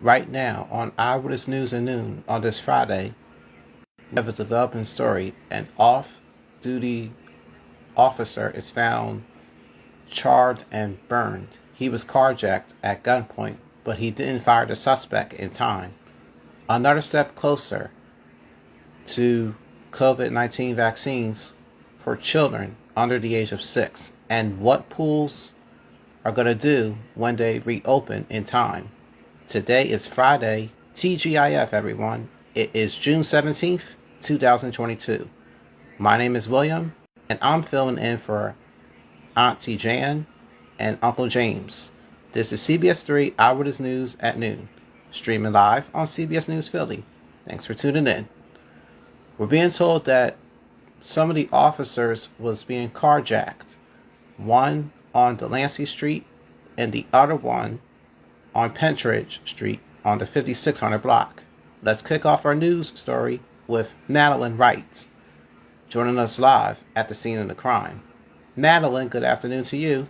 Right now on Eyewitness News at noon on this Friday, we have a developing story. An off-duty officer is found charred and burned. He was carjacked at gunpoint, but he didn't fire the suspect in time. Another step closer to COVID-19 vaccines for children under the age of 6 and what pools are going to do when they reopen in time. Today is Friday, TGIF everyone. It is June 17th, 2022. My name is William, and I'm filling in for Auntie Jan and Uncle James. This is CBS 3 Eyewitness News at noon, streaming live on CBS News Philly. Thanks for tuning in. We're being told that some of the officers was being carjacked. One on Delancey Street and the other one on Pentridge Street on the 5600 block. Let's kick off our news story with Madeline Wright, joining us live at the scene of the crime. Madeline, good afternoon to you.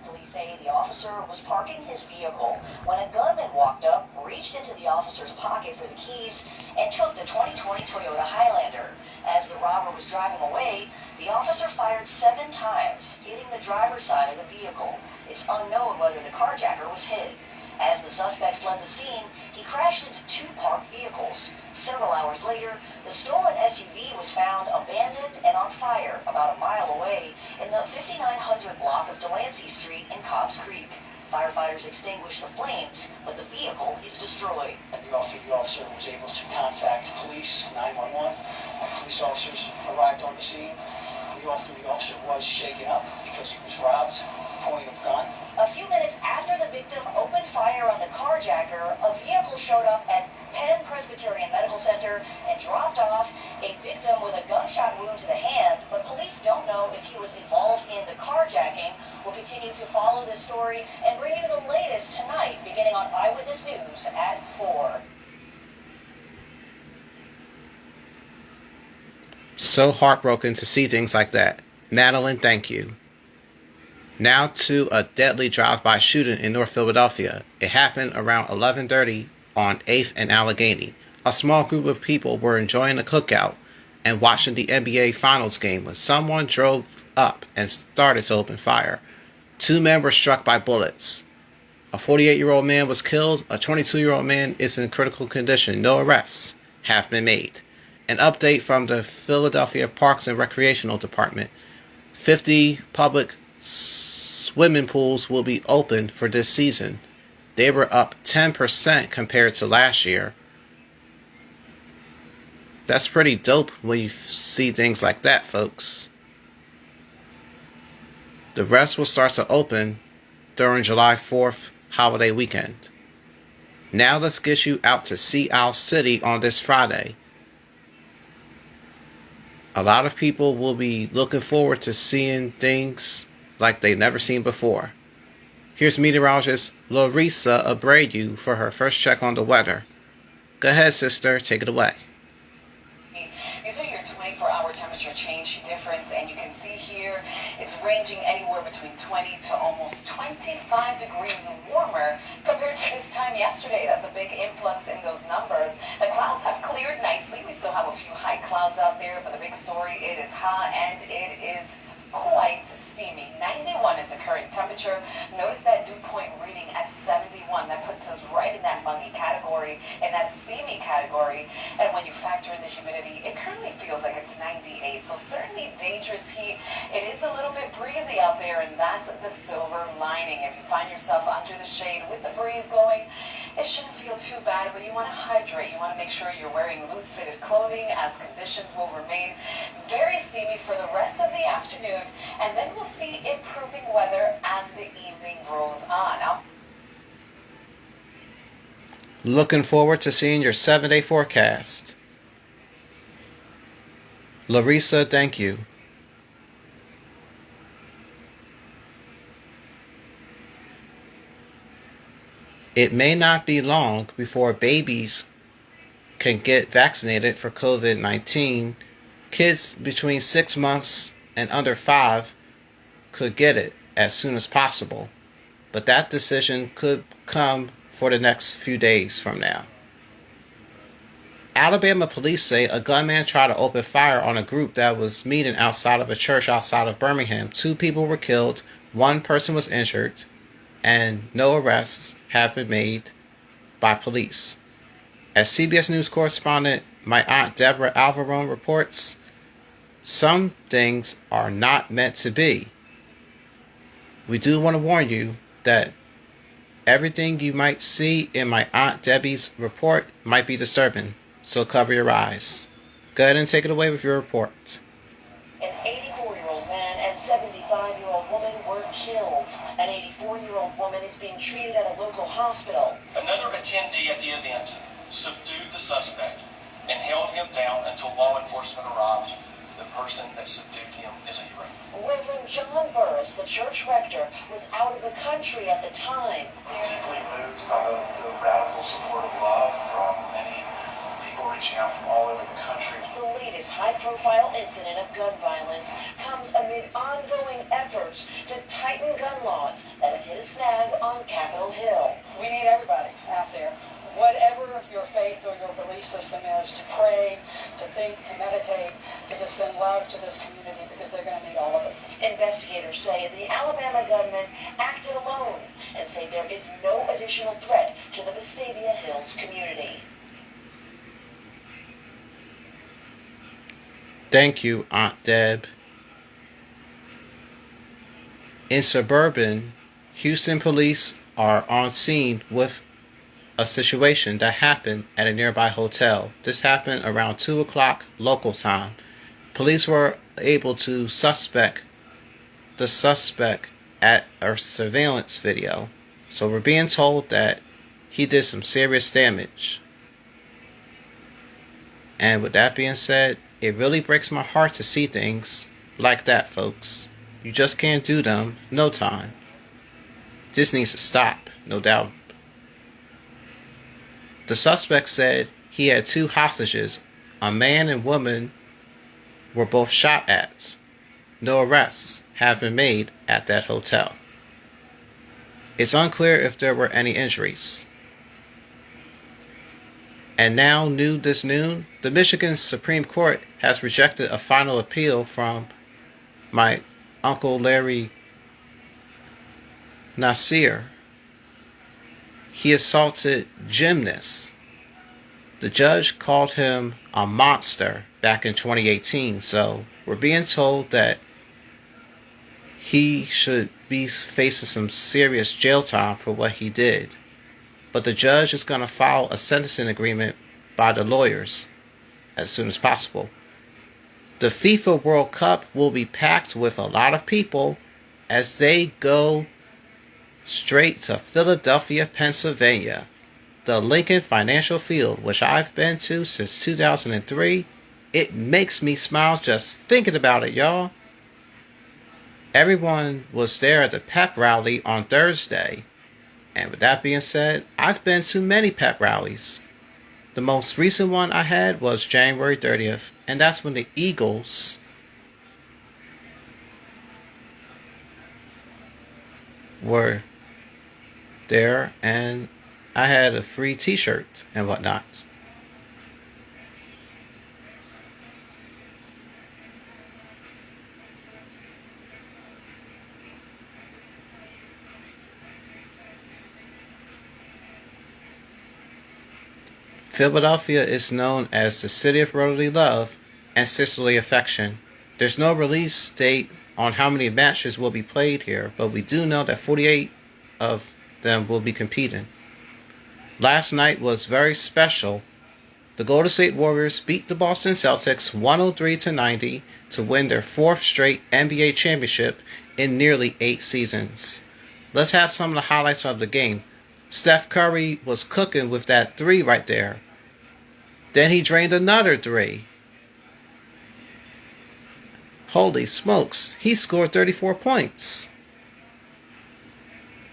Police say the officer was parking his vehicle when a gunman walked up, reached into the officer's pocket for the keys, and took the 2020 Toyota Highlander. As the robber was driving away, the officer fired 7 times, hitting the driver's side of the vehicle. It's unknown whether the carjacker was hit. As the suspect fled the scene, he crashed into 2 parked vehicles. Several hours later, the stolen SUV was found abandoned and on fire about a mile away in the 5900 block of Delancey Street in Cobbs Creek. Firefighters extinguished the flames, but the vehicle is destroyed. The officer was able to contact police, 911. Police officers arrived on the scene. The officer was shaken up because he was robbed, pulling a gun. A few minutes after the victim opened fire on the carjacker, a vehicle showed up at Penn Presbyterian Medical Center and dropped off a victim with a gunshot wound to the hand, but police don't know if he was involved in the carjacking. We'll continue to follow this story and bring you the latest tonight, beginning on Eyewitness News at 4. So heartbroken to see things like that. Madeline, thank you. Now to a deadly drive-by shooting in North Philadelphia. It happened around 11:30 on 8th and Allegheny. A small group of people were enjoying a cookout and watching the NBA Finals game when someone drove up and started to open fire. 2 men were struck by bullets. A 48-year-old man was killed. A 22-year-old man is in critical condition. No arrests have been made. An update from the Philadelphia Parks and Recreational Department. 50 public swimming pools will be open for this season. They were up 10% compared to last year. That's pretty dope when you see things like that, folks. The rest will start to open during July 4th holiday weekend. Now let's get you out to Sea Isle City on this Friday. A lot of people will be looking forward to seeing things like they've never seen before. Here's meteorologist Larissa Abreu for her first check on the weather. Go ahead, sister. Take it away. These are your 24-hour temperature change difference, and you can see here it's ranging anywhere between 20 to almost 25 degrees warmer compared to this time yesterday. That's a big influx in those numbers. The clouds have cleared nicely. We still have a few high clouds out there, but the big story, it is hot and it is quite steamy. 91 is the current temperature. Notice that dew point reading at 71. That puts us right in that muggy category, in that steamy category. And when you factor in the humidity, it currently feels like it's 98. So certainly dangerous heat. It is a little bit breezy out there, and that's the silver lining. If you find yourself under the shade with the breeze going, it shouldn't feel too bad, but you want to hydrate. You want to make sure you're wearing loose-fitted clothing, as conditions will remain very steamy for the rest of the afternoon, and then we'll see improving weather as the evening rolls on. Looking forward to seeing your 7-day forecast. Larissa, thank you. It may not be long before babies can get vaccinated for COVID-19. Kids between 6 months and under 5 could get it as soon as possible. but that decision could come for the next few days from now. Alabama police say a gunman tried to open fire on a group that was meeting outside of a church outside of Birmingham. 2 people were killed, 1 person was injured, and no arrests have been made by police. As CBS News correspondent my Aunt Deborah Alvarone reports, some things are not meant to be. We do want to warn you that everything you might see in my Aunt Debbie's report might be disturbing, so cover your eyes. Go ahead and take it away with your report. An 84-year-old man and 75-year-old woman were killed. An 84-year-old woman is being treated at a local hospital. Another attendee at the event subdued the suspect and held him down until law enforcement arrived. The person that subdued him is a hero. Reverend John Burris, the church rector, was out of the country at the time. Deeply moved by the radical support of love from many people reaching out from all over the country. The latest high-profile incident of gun violence comes amid ongoing efforts to tighten gun laws that have hit a snag on Capitol Hill. We need everybody out there, whatever your faith or your belief system is, to pray, to think, to meditate, to just send love to this community, because they're going to need all of it. Investigators say the Alabama gunman acted alone and say there is no additional threat to the Vestavia Hills community. Thank you, Aunt Deb. In suburban, Houston police are on scene with a situation that happened at a nearby hotel. This happened around 2 o'clock local time. Police were able to suspect the suspect at a surveillance video. So we're being told that he did some serious damage. And with that being said, it really breaks my heart to see things like that, folks. You just can't do them, no time. This needs to stop, no doubt. The suspect said he had 2 hostages. A man and woman were both shot at. No arrests have been made at that hotel. It's unclear if there were any injuries. And now, new this noon, the Michigan Supreme Court has rejected a final appeal from my Uncle Larry Nassar. He assaulted gymnasts. The judge called him a monster back in 2018, so we're being told that he should be facing some serious jail time for what he did. But the judge is going to file a sentencing agreement by the lawyers as soon as possible. The FIFA World Cup will be packed with a lot of people as they go straight to Philadelphia, Pennsylvania. The Lincoln Financial Field, which I've been to since 2003. It makes me smile just thinking about it, y'all. Everyone was there at the pep rally on Thursday. And with that being said, I've been to many pep rallies. The most recent one I had was January 30th, and that's when the Eagles were there, and I had a free t-shirt and whatnot. Philadelphia is known as the city of brotherly love and sisterly affection. There's no release date on how many matches will be played here, but we do know that 48 of them will be competing. Last night was very special. The Golden State Warriors beat the Boston Celtics 103-90 to win their 4th straight NBA championship in nearly 8 seasons. Let's have some of the highlights of the game. Steph Curry was cooking with that 3 right there. Then he drained another 3. Holy smokes, he scored 34 points.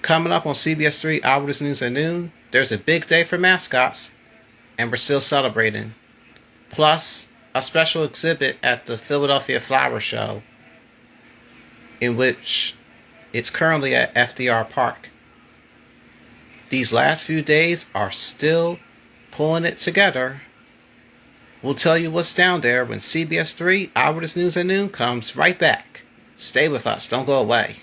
Coming up on CBS 3 Eyewitness News at noon, there's a big day for mascots, and we're still celebrating. Plus, a special exhibit at the Philadelphia Flower Show, in which it's currently at FDR Park. these last few days are still pulling it together. We'll tell you what's down there when CBS 3 Eyewitness News at Noon comes right back. Stay with us. Don't go away.